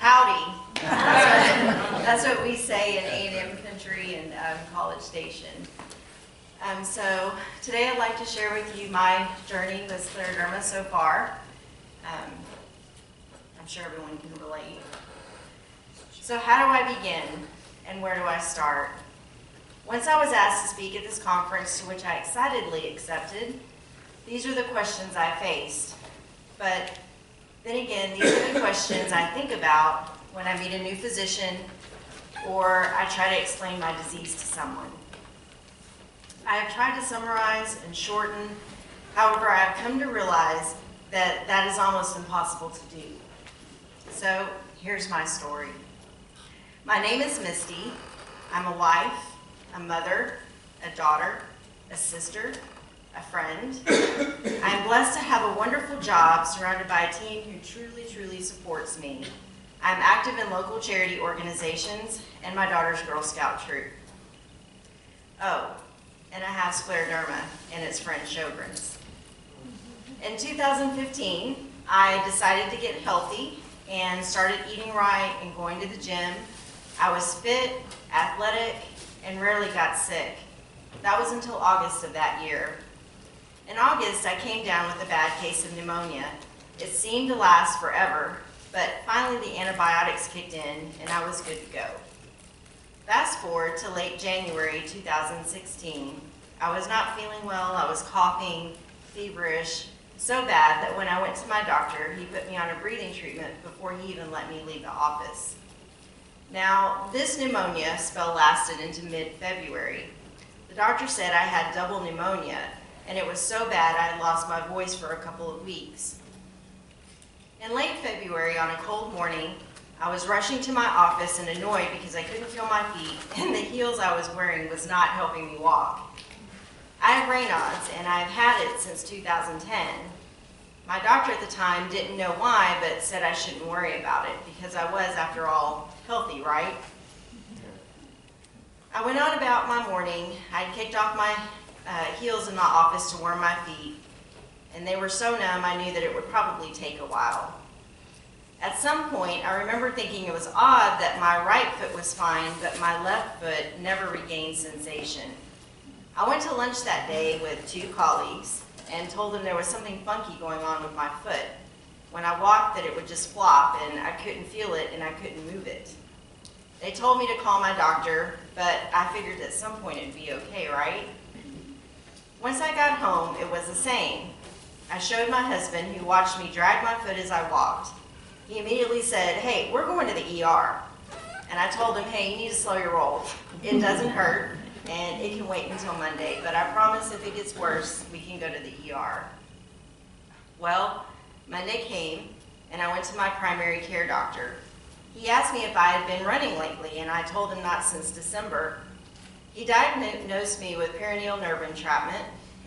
Howdy. That's what we say in A&M country and College Station. So today I'd like to share with you my journey with scleroderma so far. I'm sure everyone can relate. So how do I begin and where do I start? Once I was asked to speak at this conference, to which I excitedly accepted, these are the questions I faced. But then again, these are the questions I think about when I meet a new physician or I try to explain my disease to someone. I have tried to summarize and shorten. However, I have come to realize that that is almost impossible to do. So here's my story. My name is Misty. I'm a wife, a mother, a daughter, a sister, a friend. I am blessed to have a wonderful job surrounded by a team who truly supports me. I'm active in local charity organizations and my daughter's Girl Scout troop. Oh, and I have scleroderma and its friend Sjogren's. In 2015, I decided to get healthy and started eating right and going to the gym. I was fit, athletic, and rarely got sick. That was until August of that year. In August, I came down with a bad case of pneumonia. It seemed to last forever, but finally the antibiotics kicked in and I was good to go. Fast forward to late January 2016. I was not feeling well, I was coughing, feverish, so bad that when I went to my doctor, he put me on a breathing treatment before he even let me leave the office. Now, this pneumonia spell lasted into mid-February. The doctor said I had double pneumonia, and it was so bad I had lost my voice for a couple of weeks. In late February, on a cold morning, I was rushing to my office and annoyed because I couldn't feel my feet, and the heels I was wearing was not helping me walk. I have Raynaud's, and I've had it since 2010. My doctor at the time didn't know why, but said I shouldn't worry about it because I was, after all, healthy, right? I went on about my morning. I'd kicked off my heels in my office to warm my feet, and they were so numb I knew that it would probably take a while. At some point, I remember thinking it was odd that my right foot was fine, but my left foot never regained sensation. I went to lunch that day with two colleagues and told them there was something funky going on with my foot. When I walked, that it would just flop and I couldn't feel it and I couldn't move it. They told me to call my doctor, but I figured at some point it'd be okay, right? Once I got home, it was the same. I showed my husband, who watched me drag my foot as I walked. He immediately said, "Hey, we're going to the ER." And I told him, "Hey, you need to slow your roll. It doesn't hurt, and it can wait until Monday, but I promise if it gets worse, we can go to the ER. Well, Monday came, and I went to my primary care doctor. He asked me if I had been running lately, and I told him not since December. He diagnosed me with peroneal nerve entrapment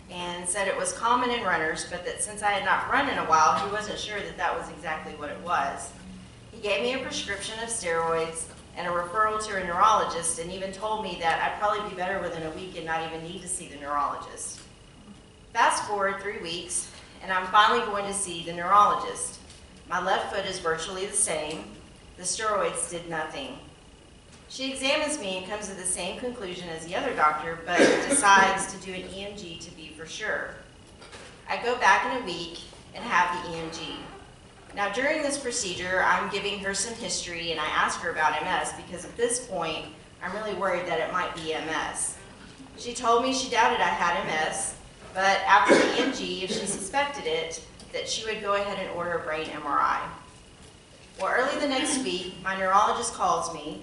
and said it was common in runners, but that since I had not run in a while, he wasn't sure that that was exactly what it was. He gave me a prescription of steroids and a referral to a neurologist, and even told me that I'd probably be better within a week and not even need to see the neurologist. Fast forward 3 weeks, and I'm finally going to see the neurologist. My left foot is virtually the same. The steroids did nothing. She examines me and comes to the same conclusion as the other doctor, but decides to do an EMG to be for sure. I go back in a week and have the EMG. Now during this procedure, I'm giving her some history and I ask her about MS because at this point, I'm really worried that it might be MS. She told me she doubted I had MS, but after the EMG, if she suspected it, that she would go ahead and order a brain MRI. Well, early the next week, my neurologist calls me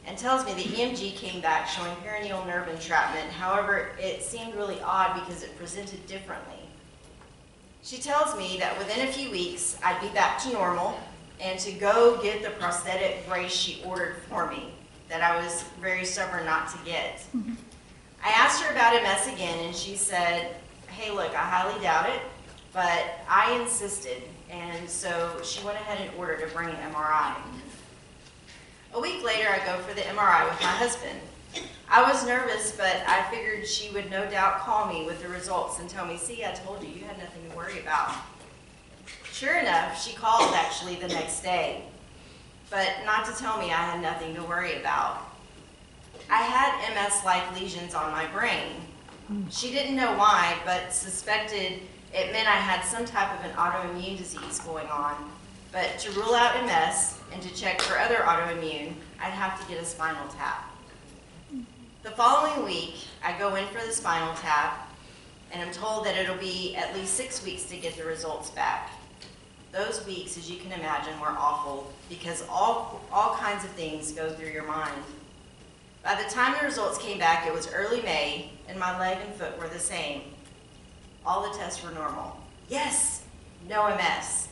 and tells me the EMG came back showing peroneal nerve entrapment. However, it seemed really odd because it presented differently. She tells me that within a few weeks, I'd be back to normal and to go get the prosthetic brace she ordered for me that I was very stubborn not to get. I asked her about MS again and she said, "Hey, look, I highly doubt it, but I insisted." And so she went ahead and ordered a brain MRI. A week later, I go for the MRI with my husband. I was nervous, but I figured she would no doubt call me with the results and tell me, "See, I told you, you had nothing to worry about." Sure enough, she called actually the next day. but not to tell me I had nothing to worry about. I had MS-like lesions on my brain. She didn't know why, but suspected it meant I had some type of an autoimmune disease going on. But to rule out MS and to check for other autoimmune, I'd have to get a spinal tap. The following week, I go in for the spinal tap, and I'm told that it'll be at least 6 weeks to get the results back. Those weeks, as you can imagine, were awful because all kinds of things go through your mind. By the time the results came back, it was early May, and my leg and foot were the same. All the tests were normal. Yes, no MS.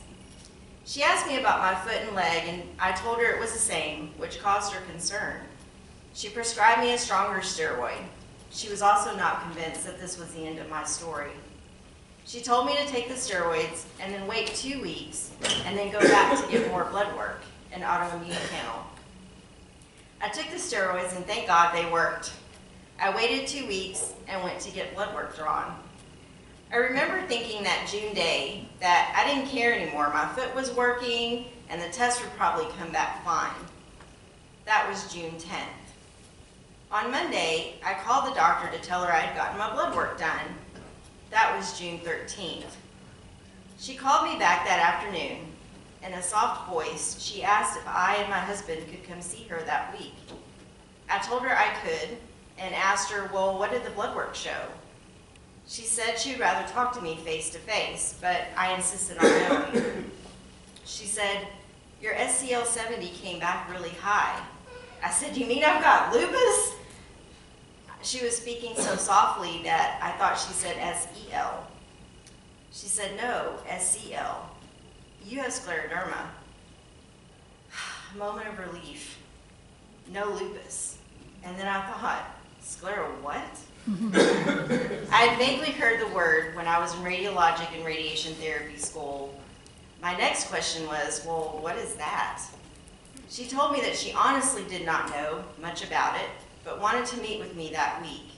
She asked me about my foot and leg, and I told her it was the same, which caused her concern. She prescribed me a stronger steroid. She was also not convinced that this was the end of my story. She told me to take the steroids and then wait 2 weeks and then go back to get more blood work, an autoimmune panel. I took the steroids and thank God they worked. I waited 2 weeks and went to get blood work drawn. I remember thinking that June day that I didn't care anymore. My foot was working and the test would probably come back fine. That was June 10th. On Monday, I called the doctor to tell her I had gotten my blood work done. That was June 13th. She called me back that afternoon. In a soft voice, she asked if I and my husband could come see her that week. I told her I could and asked her, well, what did the blood work show? She said she'd rather talk to me face to face, but I insisted on knowing. She said, your SCL70 came back really high. I said, you mean I've got lupus? She was speaking so softly that I thought she said SEL. She said, no, SCL. You have scleroderma. A moment of relief. No lupus. And then I thought, sclero what? I had vaguely heard the word when I was in radiologic and radiation therapy school. My next question was, well, what is that? She told me that she honestly did not know much about it, but wanted to meet with me that week.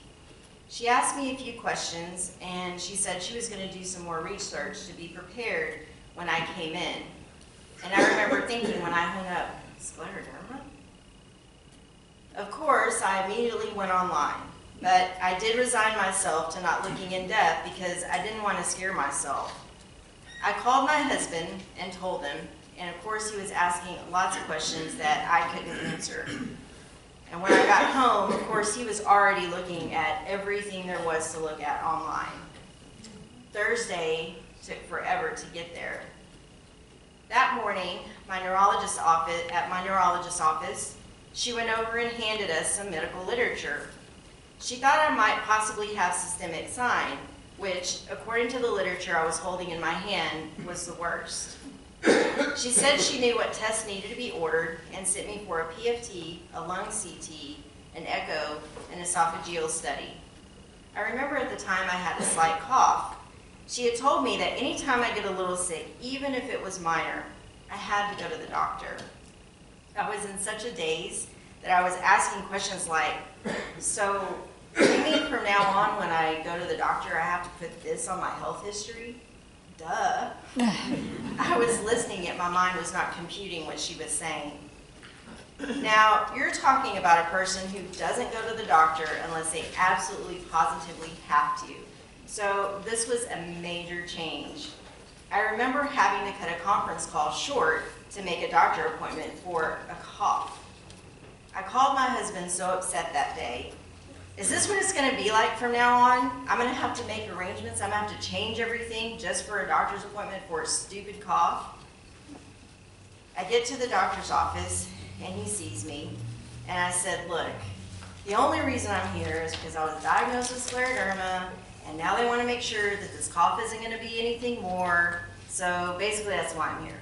She asked me a few questions, and she said she was going to do some more research to be prepared when I came in. And I remember thinking when I hung up, scleroderma? Of course, I immediately went online, but I did resign myself to not looking in depth because I didn't want to scare myself. I called my husband and told him, and of course he was asking lots of questions that I couldn't answer. And when I got home, of course he was already looking at everything there was to look at online. Thursday took forever to get there. That morning, at my neurologist's office, she went over and handed us some medical literature. She thought I might possibly have systemic sign, which, according to the literature I was holding in my hand, was the worst. She said she knew what tests needed to be ordered and sent me for a PFT, a lung CT, an echo, and esophageal study. I remember at the time I had a slight cough. She had told me that anytime I get a little sick, even if it was minor, I had to go to the doctor. I was in such a daze that I was asking questions like, so you mean from now on when I go to the doctor I have to put this on my health history? Duh. I was listening, yet my mind was not computing what she was saying. Now, you're talking about a person who doesn't go to the doctor unless they absolutely positively have to. So this was a major change. I remember having to cut a conference call short to make a doctor appointment for a cough. I called my husband so upset that day. Is this what it's going to be like from now on? I'm going to have to make arrangements. I'm going to have to change everything just for a doctor's appointment for a stupid cough. I get to the doctor's office and he sees me and I said, look, the only reason I'm here is because I was diagnosed with scleroderma and now they want to make sure that this cough isn't going to be anything more. So basically that's why I'm here.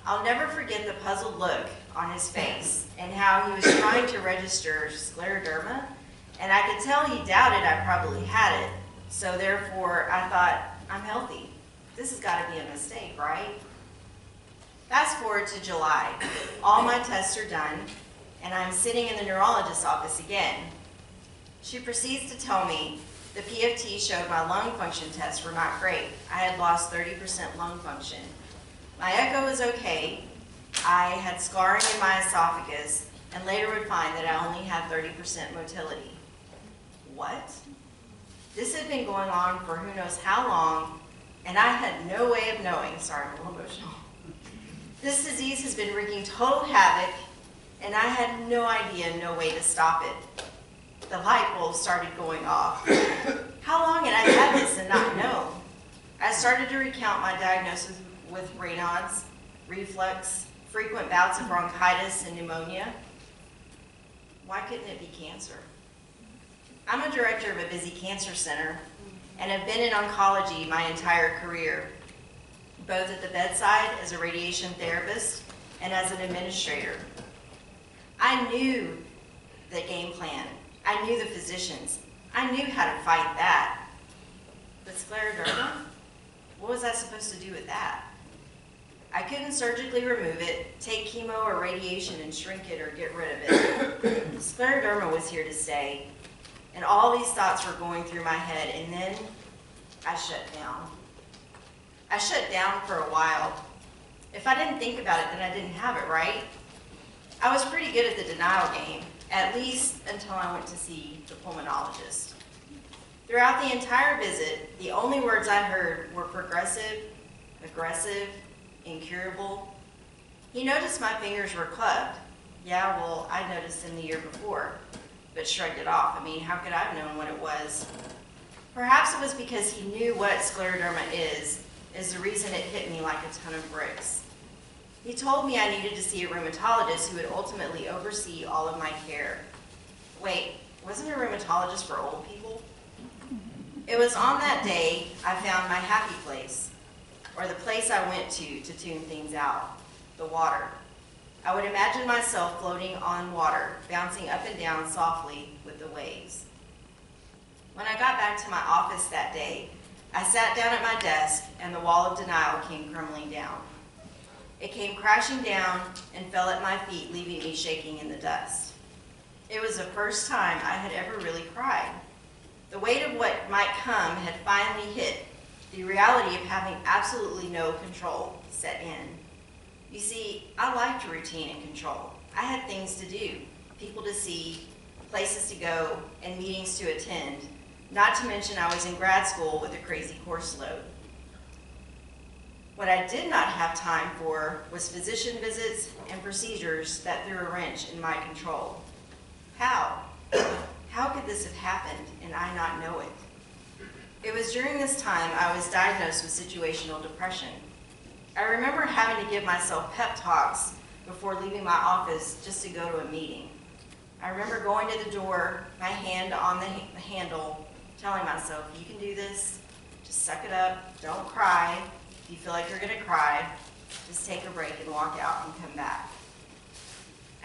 I'll never forget the puzzled look on his face and how he was trying to register scleroderma, and I could tell he doubted I probably had it. So therefore, I thought, I'm healthy. This has got to be a mistake, right? Fast forward to July. All my tests are done, and I'm sitting in the neurologist's office again. She proceeds to tell me the PFT showed my lung function tests were not great. I had lost 30% lung function. My echo was okay. I had scarring in my esophagus and later would find that I only had 30% motility. What? This had been going on for who knows how long, and I had no way of knowing. Sorry, I'm a little emotional. This disease has been wreaking total havoc, and I had no idea, no way to stop it. The light bulb started going off. How long had I had this and not known? I started to recount my diagnosis with Raynaud's, reflux, frequent bouts of bronchitis and pneumonia. Why couldn't it be cancer? I'm a director of a busy cancer center and have been in oncology my entire career, both at the bedside as a radiation therapist and as an administrator. I knew the game plan. I knew the physicians. I knew how to fight that. But scleroderma? What was I supposed to do with that? I couldn't surgically remove it, take chemo or radiation and shrink it or get rid of it. Scleroderma was here to stay, and all these thoughts were going through my head, and then I shut down. I shut down for a while. If I didn't think about it, then I didn't have it, right? I was pretty good at the denial game, at least until I went to see the pulmonologist. Throughout the entire visit, the only words I heard were progressive, aggressive, incurable. He noticed my fingers were clubbed. Yeah, well, I noticed them the year before, but shrugged it off. I mean, how could I have known what it was? Perhaps it was because he knew what scleroderma is the reason it hit me like a ton of bricks. He told me I needed to see a rheumatologist who would ultimately oversee all of my care. Wait, wasn't a rheumatologist for old people? It was on that day I found my happy place, or the place I went to tune things out, the water. I would imagine myself floating on water, bouncing up and down softly with the waves. When I got back to my office that day, I sat down at my desk and the wall of denial came crumbling down. It came crashing down and fell at my feet, leaving me shaking in the dust. It was the first time I had ever really cried. The weight of what might come had finally hit. The reality of having absolutely no control set in. You see, I liked routine and control. I had things to do, people to see, places to go, and meetings to attend. Not to mention I was in grad school with a crazy course load. What I did not have time for was physician visits and procedures that threw a wrench in my control. How? How could this have happened and I not know it? It was during this time I was diagnosed with situational depression. I remember having to give myself pep talks before leaving my office just to go to a meeting. I remember going to the door, my hand on the handle, telling myself, you can do this, just suck it up, don't cry. If you feel like you're gonna cry, just take a break and walk out and come back.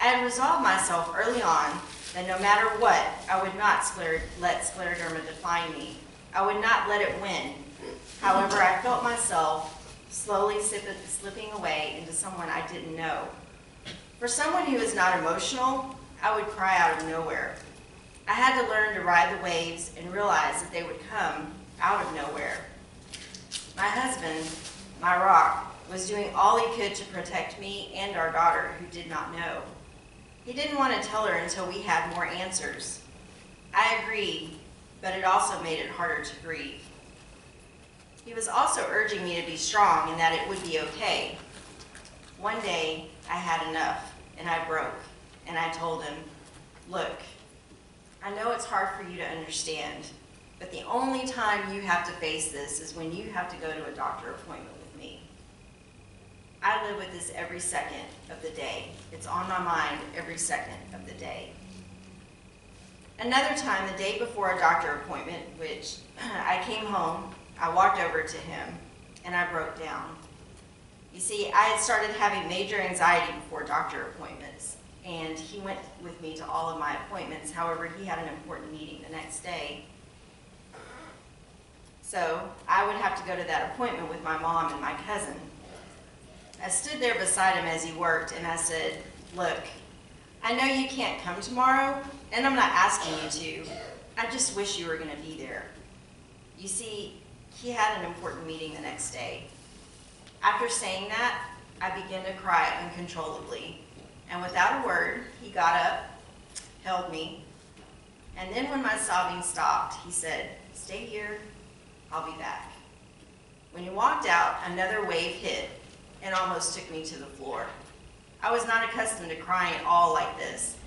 I had resolved myself early on that no matter what, I would not let scleroderma define me. I would not let it win. However, I felt myself slowly slipping away into someone I didn't know. For someone who is not emotional, I would cry out of nowhere. I had to learn to ride the waves and realize that they would come out of nowhere. My husband, my rock, was doing all he could to protect me and our daughter, who did not know. He didn't want to tell her until we had more answers. I agreed, but it also made it harder to grieve. He was also urging me to be strong and that it would be okay. One day, I had enough, and I broke, and I told him, look, I know it's hard for you to understand, but the only time you have to face this is when you have to go to a doctor appointment with me. I live with this every second of the day. It's on my mind every second of the day. Another time, the day before a doctor appointment, which I came home, I walked over to him, and I broke down. You see, I had started having major anxiety before doctor appointments, and he went with me to all of my appointments. However, he had an important meeting the next day. So I would have to go to that appointment with my mom and my cousin. I stood there beside him as he worked, and I said, look, I know you can't come tomorrow, and I'm not asking you to. I just wish you were going to be there. You see, he had an important meeting the next day. After saying that, I began to cry uncontrollably, and without a word, he got up, held me, and then when my sobbing stopped, he said, "Stay here, I'll be back." When he walked out, another wave hit and almost took me to the floor. I was not accustomed to crying at all like this,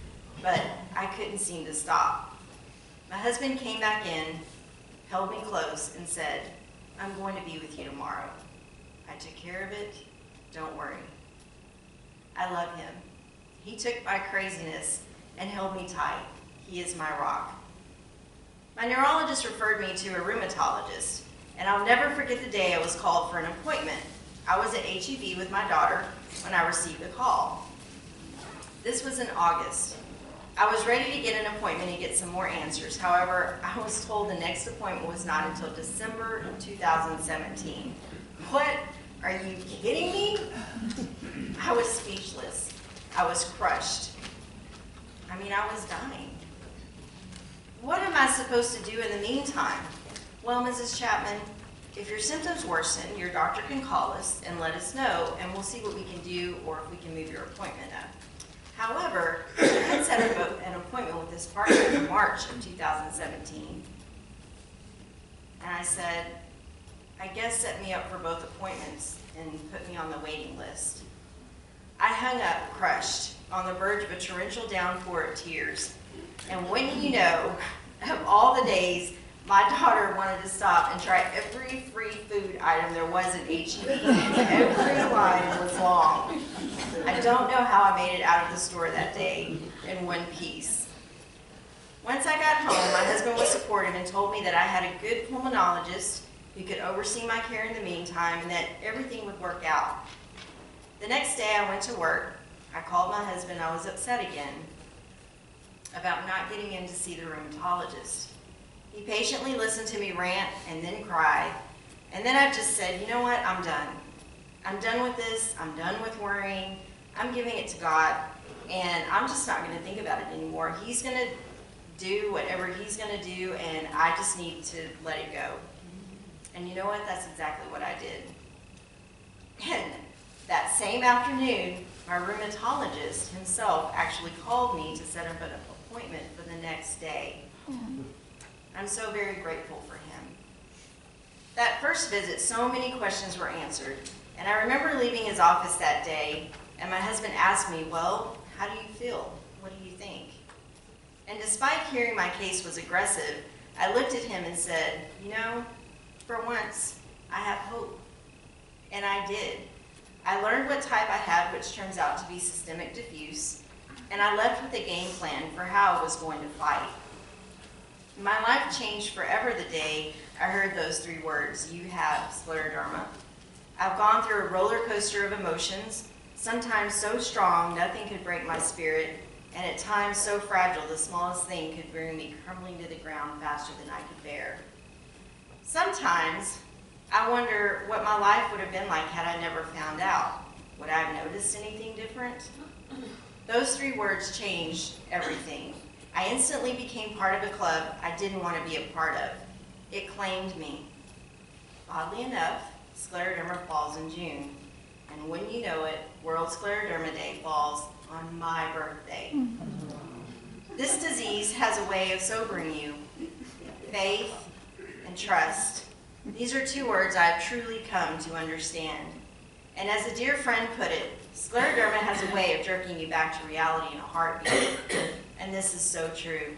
but I couldn't seem to stop. My husband came back in, held me close, and said, "I'm going to be with you tomorrow. I took care of it, don't worry." I love him. He took my craziness and held me tight. He is my rock. My neurologist referred me to a rheumatologist, and I'll never forget the day I was called for an appointment. I was at HEB with my daughter when I received the call. This was in August. I was ready to get an appointment and get some more answers. However, I was told the next appointment was not until December 2017. What? Are you kidding me? I was speechless. I was crushed. I mean, I was dying. What am I supposed to do in the meantime? Well, Mrs. Chapman, if your symptoms worsen, your doctor can call us and let us know, and we'll see what we can do or if we can move your appointment up. However, I had set an appointment with this partner in March of 2017, and I said, "I guess set me up for both appointments and put me on the waiting list." I hung up, crushed, on the verge of a torrential downpour of tears. And when you know, of all the days, my daughter wanted to stop and try every free food item there was at HEB. Every line was long. I don't know how I made it out of the store that day in one piece. Once I got home, my husband was supportive and told me that I had a good pulmonologist who could oversee my care in the meantime and that everything would work out. The next day I went to work. I called my husband. I was upset again about not getting in to see the rheumatologist. He patiently listened to me rant and then cry. And then I just said, "You know what? I'm done. I'm done with this. I'm done with worrying. I'm giving it to God. And I'm just not going to think about it anymore. He's going to do whatever he's going to do, and I just need to let it go." And you know what? That's exactly what I did. And that same afternoon, my rheumatologist himself actually called me to set up an appointment for the next day. I'm so very grateful for him. That first visit, so many questions were answered, and I remember leaving his office that day, and my husband asked me, "Well, how do you feel? What do you think?" And despite hearing my case was aggressive, I looked at him and said, "You know, for once, I have hope." And I did. I learned what type I had, which turns out to be systemic diffuse, and I left with a game plan for how I was going to fight. My life changed forever the day I heard those 3 words, "You have scleroderma." I've gone through a roller coaster of emotions, sometimes so strong nothing could break my spirit, and at times so fragile the smallest thing could bring me crumbling to the ground faster than I could bear. Sometimes I wonder what my life would have been like had I never found out. Would I have noticed anything different? Those 3 words changed everything. I instantly became part of a club I didn't want to be a part of. It claimed me. Oddly enough, Scleroderma falls in June. And when you know it, World Scleroderma Day falls on my birthday. This disease has a way of sobering you. Faith and trust. These are 2 words I've truly come to understand. And as a dear friend put it, scleroderma has a way of jerking you back to reality in a heartbeat. And this is so true.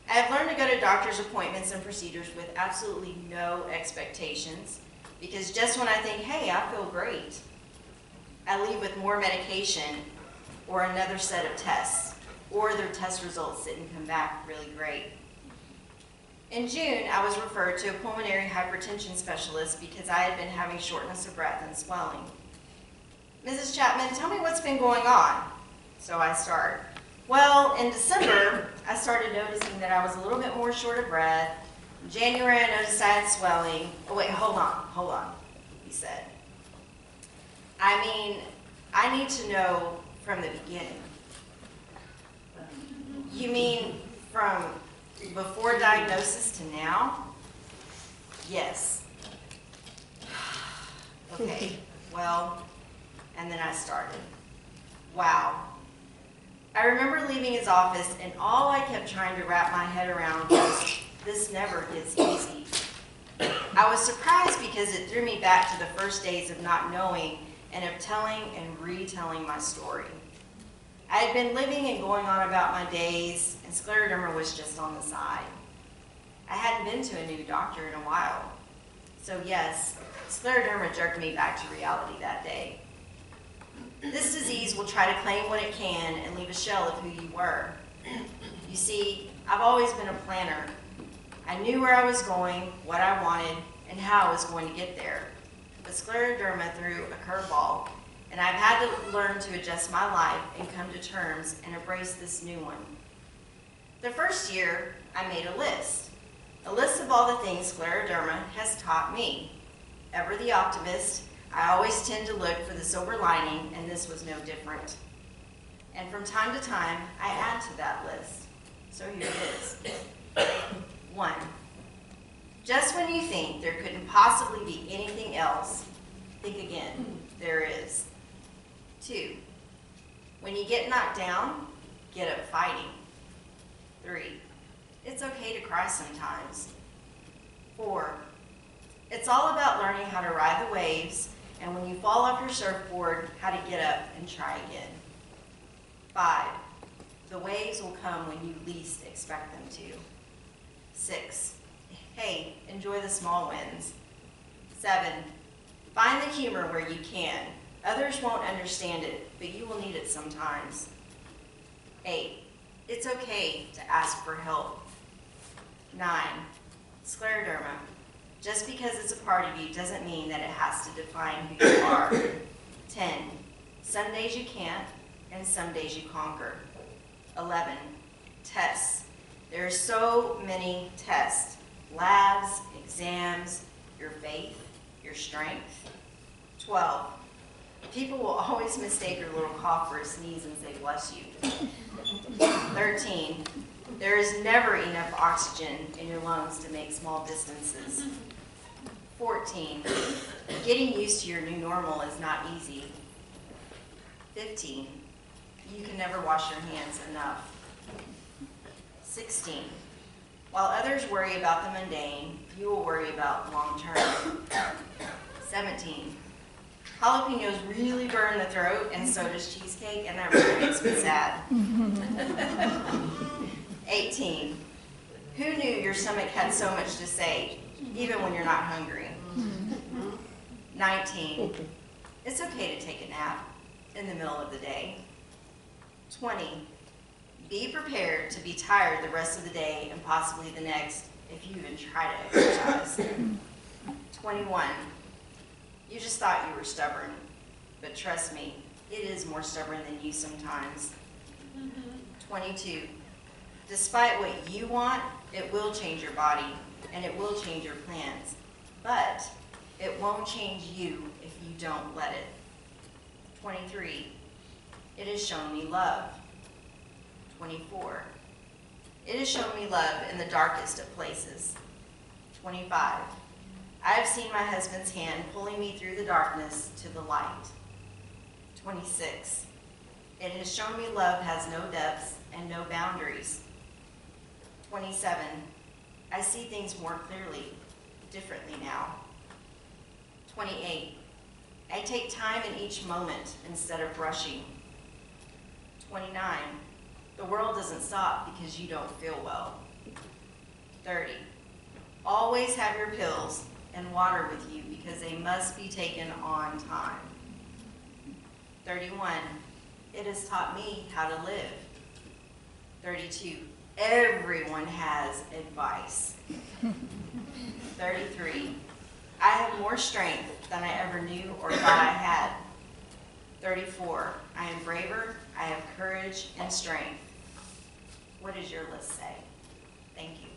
I have learned to go to doctor's appointments and procedures with absolutely no expectations, because just when I think, hey, I feel great, I leave with more medication or another set of tests, or their test results didn't come back really great. In June, I was referred to a pulmonary hypertension specialist because I had been having shortness of breath and swelling. "Mrs. Chapman, tell me what's been going on." So I start. Well, in December, I started noticing that I was a little bit more short of breath. In January, I noticed I had swelling. Oh, wait, hold on, he said. I mean, I need to know from the beginning. You mean from before diagnosis to now? Yes. Okay, well, and then I started. Wow. I remember leaving his office, and all I kept trying to wrap my head around was, this never gets easy. I was surprised because it threw me back to the first days of not knowing and of telling and retelling my story. I had been living and going on about my days, and scleroderma was just on the side. I hadn't been to a new doctor in a while. So yes, scleroderma jerked me back to reality that day. This disease will try to claim what it can and leave a shell of who you were. You see, I've always been a planner. I knew where I was going, what I wanted, and how I was going to get there. But scleroderma threw a curveball, and I've had to learn to adjust my life and come to terms and embrace this new one. The first year, I made a list of all the things scleroderma has taught me. Ever the optimist, I always tend to look for the silver lining, and this was no different. And from time to time, I add to that list. So here it is. 1. Just when you think there couldn't possibly be anything else, think again, there is. 2. When you get knocked down, get up fighting. 3. It's okay to cry sometimes. 4. It's all about learning how to ride the waves, and when you fall off your surfboard, how to get up and try again. 5. The waves will come when you least expect them to. 6. Hey, enjoy the small wins. 7. Find the humor where you can. Others won't understand it, but you will need it sometimes. 8. It's okay to ask for help. 9. Scleroderma. Just because it's a part of you doesn't mean that it has to define who you are. 10. Some days you can't, and some days you conquer. 11. Tests. There are so many tests. Labs, exams, your faith, your strength. 12. People will always mistake your little cough for a sneeze and say, bless you. 13. There is never enough oxygen in your lungs to make small distances. 14. Getting used to your new normal is not easy. 15. You can never wash your hands enough. 16. While others worry about the mundane, you will worry about long term. 17. Jalapenos really burn the throat, and so does cheesecake, and that really makes me sad. 18. Who knew your stomach had so much to say, even when you're not hungry? 19. It's okay to take a nap in the middle of the day. 20. Be prepared to be tired the rest of the day and possibly the next if you even try to exercise. 21. You just thought you were stubborn, but trust me, it is more stubborn than you sometimes. 22. Despite what you want, it will change your body and it will change your plans, but it won't change you if you don't let it. 23. It has shown me love. 24. It has shown me love in the darkest of places. 25. I have seen my husband's hand pulling me through the darkness to the light. 26. It has shown me love has no depths and no boundaries. 27. I see things more clearly, differently now. 28. I take time in each moment instead of rushing. 29. The world doesn't stop because you don't feel well. 30. Always have your pills and water with you because they must be taken on time. 31. It has taught me how to live. 32. Everyone has advice. 33. I have more strength than I ever knew or thought I had. 34. I am braver, I have courage and strength. What does your list say? Thank you.